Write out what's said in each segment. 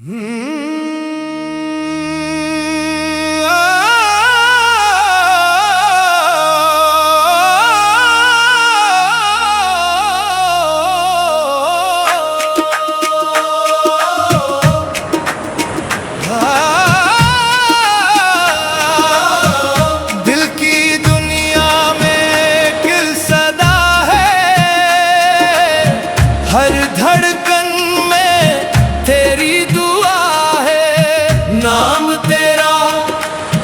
दिल की दुनिया में किल सदा है, हर धड़कन में तेरी दुआ है। नाम तेरा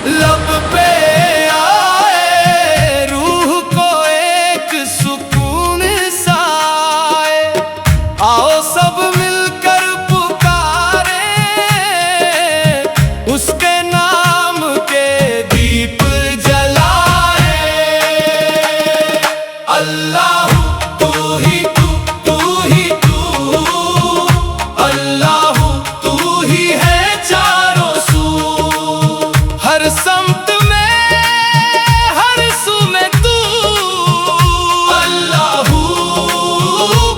लब पे आए, रूह को एक सुकून सा आए। आओ सब मिलकर पुकारे उसके नाम के दीप जलाए। अल्लाह तू ही तू, तू ही तू, अल्लाह तू ही है चारों सू। हर समत में हर सू में तू, अल्लाह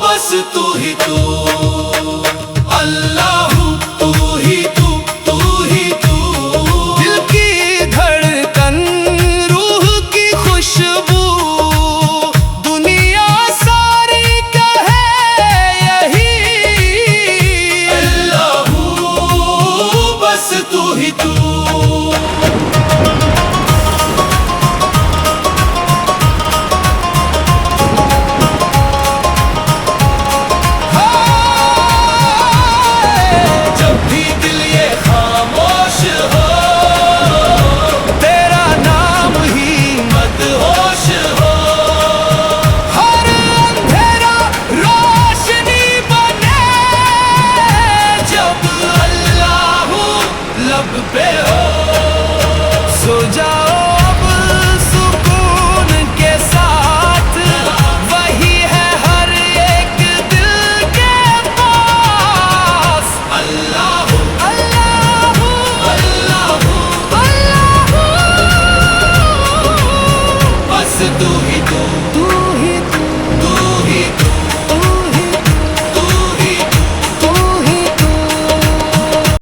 बस तू ही तू। अल्लाह तू ही तू, तू ही तू। दिल की धड़कन, रूह की खुशबू, दुनिया सारी कहे यही। अल्लाह बस तू ही तू। पे हो सो जाओ अब सुकून के साथ, वही है हर एक दिल के पास। अल्लाह अल्लाह अल्लाह अल्लाह बस तू ही तू।